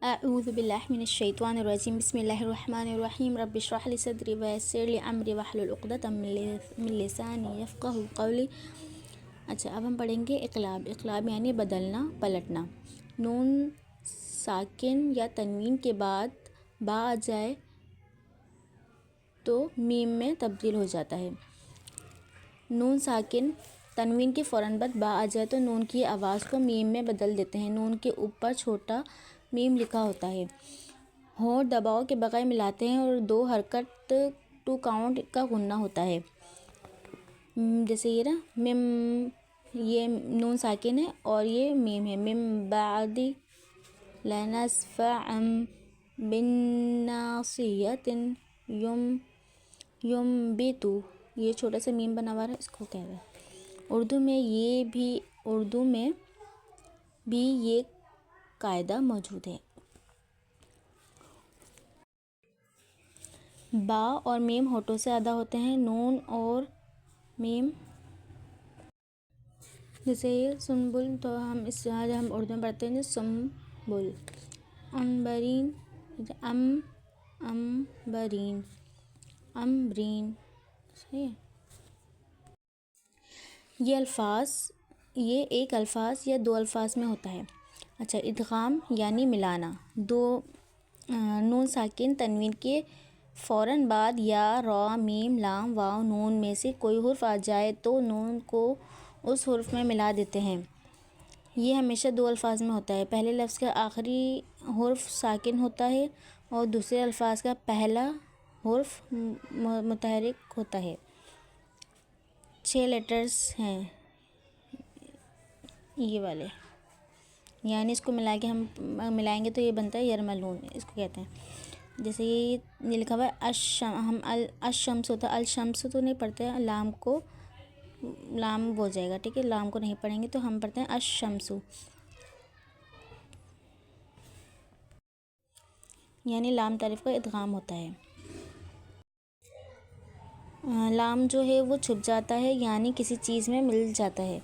اعوذ باللہ من الشیطان الرجیم بسم اللہ الرحمن الرحیم رب اشرح لی صدری ویسر لی امری واحلل عقدۃ من لسانی یفقہوا قولی۔ اچھا، اب ہم پڑھیں گے اقلاب۔ اقلاب یعنی بدلنا، پلٹنا۔ نون ساکن یا تنوین کے بعد با آ جائے تو میم میں تبدیل ہو جاتا ہے۔ نون ساکن تنوین کے فوراً بعد با آ جائے تو نون کی آواز کو میم میں بدل دیتے ہیں۔ نون کے اوپر چھوٹا میم لکھا ہوتا ہے، ہونٹ دباؤ کے بغیر ملاتے ہیں اور دو حرکت ٹو کاؤنٹ کا غنہ ہوتا ہے۔ جیسے یہ نا مم، یہ نون ساکن ہے اور یہ میم ہے۔ مم بعد لنسفعا بالناصیۃ ینبتو، یہ چھوٹا سا میم بنا ہوا ہے، اس کو کہتے ہیں۔ اردو میں بھی یہ قاعدہ موجود ہے۔ با اور میم ہونٹوں سے ادا ہوتے ہیں، نون اور میم جیسے سنبل، تو ہم اس آج ہم اردو میں پڑھتے ہیں سنبل۔ عنبرین، امبرین، امبرین، صحیح ہے۔ یہ ایک الفاظ یا دو الفاظ میں ہوتا ہے۔ اچھا، ادغام یعنی ملانا۔ نون ساکن تنوین کے فوراً بعد یا را، میم، لام، واو، نون میں سے کوئی حرف آ جائے تو نون کو اس حرف میں ملا دیتے ہیں۔ یہ ہمیشہ دو الفاظ میں ہوتا ہے۔ پہلے لفظ کا آخری حرف ساکن ہوتا ہے اور دوسرے الفاظ کا پہلا حرف متحرک ہوتا ہے۔ 6 لیٹرز ہیں یہ والے، یعنی اس کو ملا کے ہم ملائیں گے تو یہ بنتا ہے یرملون، اس کو کہتے ہیں۔ جیسے یہ لکھا ہوا ہے ہم الشمس ہوتا ہے، الشمس تو نہیں پڑھتے ہیں، لام کو لام ہو جائے گا، ٹھیک ہے، لام کو نہیں پڑھیں گے تو ہم پڑھتے ہیں الشمس، یعنی لام تعریف کا ادغام ہوتا ہے۔ لام جو ہے وہ چھپ جاتا ہے، یعنی کسی چیز میں مل جاتا ہے۔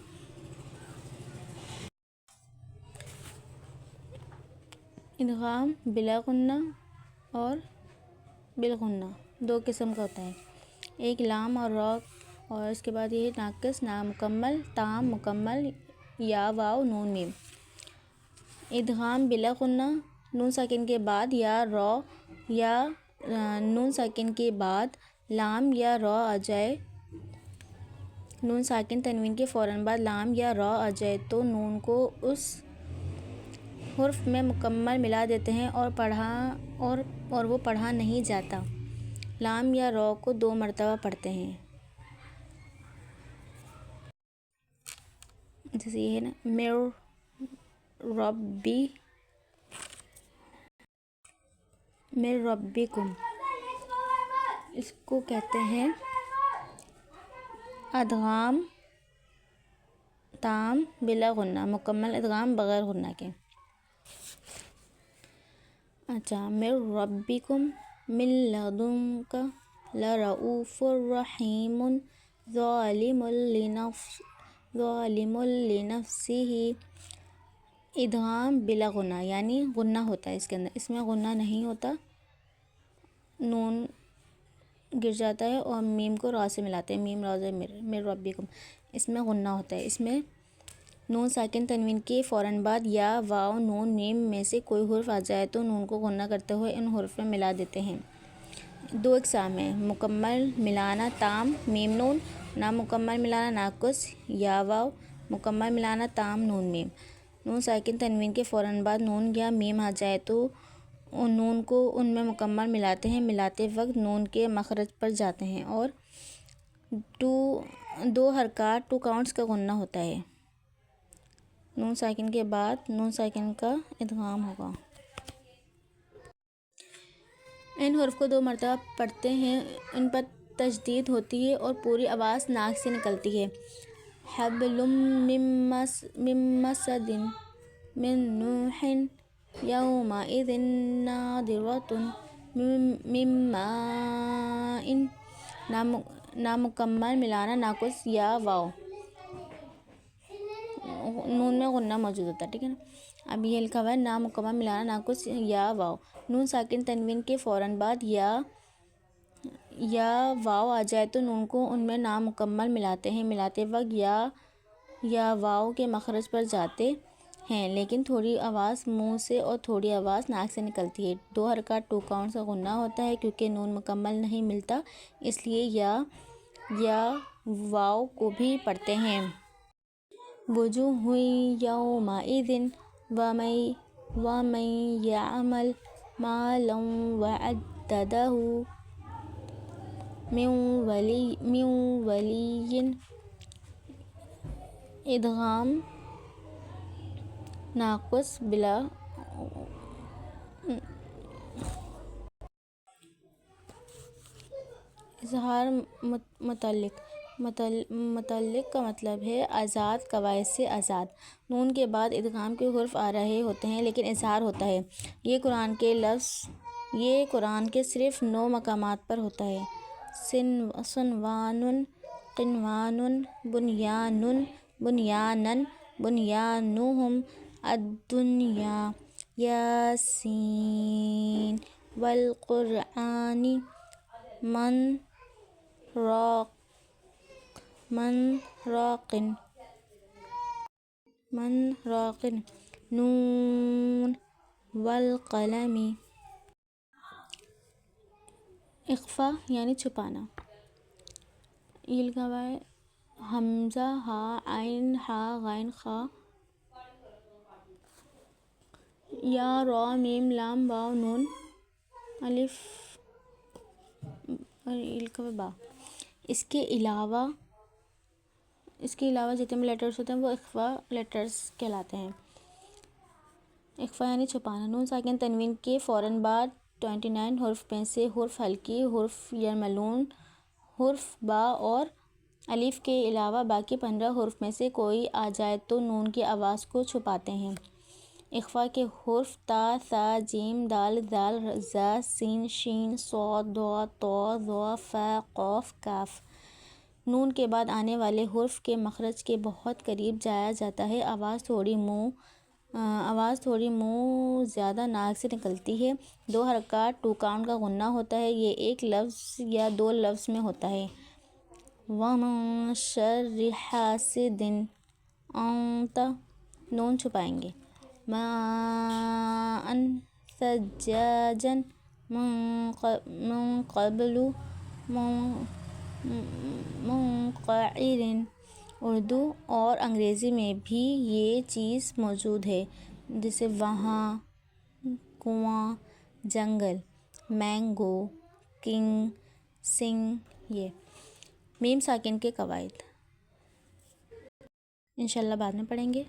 ادغام بلا غنہ اور بالغنہ دو قسم کا ہوتا ہے۔ ایک لام اور را، اور اس کے بعد یہ ناقص، نامکمل، تام، مکمل، یا واو، نون، میم۔ ادغام بلا غنہ، نون ساکن کے بعد یا را یا نون ساکن کے بعد لام یا را آ جائے، نون ساکن تنوین کے فوراً بعد لام یا را آ جائے تو نون کو اس حرف میں مکمل ملا دیتے ہیں اور وہ پڑھا نہیں جاتا۔ لام یا را کو 2 مرتبہ پڑھتے ہیں۔ جیسے یہ ہے نا من ربکم، اس کو کہتے ہیں ادغام تام بلا غنہ، مکمل ادغام بغیر غنہ کے۔ اچھا، من ربکم من لدنک لرؤوف رحیم ظالم لنفسہ، ادغام بلا غنہ یعنی غنہ ہوتا ہے اس کے اندر، اس میں غنہ نہیں ہوتا، نون گر جاتا ہے اور میم کو را سے ملاتے ہیں، میم را سے من ربکم، اس میں غنہ ہوتا ہے۔ اس میں نون ساکن تنوین کے فوراً بعد یا واو، نون، میم میں سے کوئی حرف آ جائے تو نون کو غنہ کرتے ہوئے ان حروف میں ملا دیتے ہیں۔ 2 اقسام ہیں، مکمل ملانا تام، میم، نون، نامکمل ملانا ناقص، یا واو، مکمل ملانا تام، نون، میم۔ نون ساکن تنوین کے فوراً بعد نون یا میم آ جائے تو نون کو ان میں مکمل ملاتے ہیں، ملاتے وقت نون کے مخرج پر جاتے ہیں اور 2 حرکات 2 کاؤنٹس کا غنہ ہوتا ہے۔ نون ساکن کے بعد نون ساکن کا ادغام ہوگا۔ ان حروف کو 2 مرتبہ پڑھتے ہیں، ان پر تشدید ہوتی ہے اور پوری آواز ناک سے نکلتی ہے۔ حبل من مسد من نوح یومئذ ناظرۃ من ماء، نامکمل ملانا ناقص، یا واو، نون میں غنہ موجود ہوتا ہے، ٹھیک ہے نا۔ اب یہ لکھا ہوا ہے نامکمل ملانا ناقص یا واو. نون ساکن تنوین کے فوراً بعد یا واو آ جائے تو نون کو ان میں نامکمل ملاتے ہیں. ملاتے وقت یا واو کے مخرج پر جاتے ہیں لیکن تھوڑی آواز منہ سے اور تھوڑی آواز ناک سے نکلتی ہے. 2 حرکات 2 کاؤنٹ کا غنہ ہوتا ہے. کیونکہ نون مکمل نہیں ملتا اس لیے یا واو کو بھی پڑھتے ہیں. وجوہ یومئذ ومن یعمل مالا وعددہ من ولی ادغام ناقص بلا اظہار. متعلق کا مطلب ہے آزاد. قواعد سے آزاد. نون کے بعد ادغام کے حروف آ رہے ہوتے ہیں لیکن اظہار ہوتا ہے. یہ قرآن کے صرف 9 مقامات پر ہوتا ہے. صنوان، قنوان، بنیانن، بنیانہم، الدنیا، یاسین، والقرآن، من راق، نون، والقلم. اخفا یعنی چھپانا. یہ لکھا ہوا ہے حمزہ ہا عین ہا غین خا یا را میم لام واو نون الف اور یہ لکھا ہوا با. اس کے علاوہ جتنے بھی لیٹرز ہوتے ہیں وہ اخفا لیٹرز کہلاتے ہیں. اخفا یعنی چھپانا. نون ساکن تنوین کے فوراً بعد 29 حروف میں سے حرف حلقی، حرف یرملون، حرف با اور الف کے علاوہ باقی 15 حروف میں سے کوئی آ جائے تو نون کی آواز کو چھپاتے ہیں. اخفا کے حروف تا، ثا، جیم، دال، ذال، ذا، سین، شین، صاد، ضاد، طا، ظا، فا، قاف، کاف. نون کے بعد آنے والے حرف کے مخرج کے بہت قریب جایا جاتا ہے. آواز تھوڑی منہ زیادہ ناک سے نکلتی ہے. 2 حرکات 2 کاؤنٹ کا غنہ ہوتا ہے. یہ ایک لفظ یا 2 لفظ میں ہوتا ہے. وَمِن شَرِّ حاسد انت نون چھپائیں گے. ماء ثجاجا من قبل منقعر. اردو اور انگریزی میں بھی یہ چیز موجود ہے جیسے وہاں، کنواں، جنگل، مینگو، کنگ، سنگ. یہ میم ساکن کے قواعد انشاءاللہ بعد میں پڑھیں گے.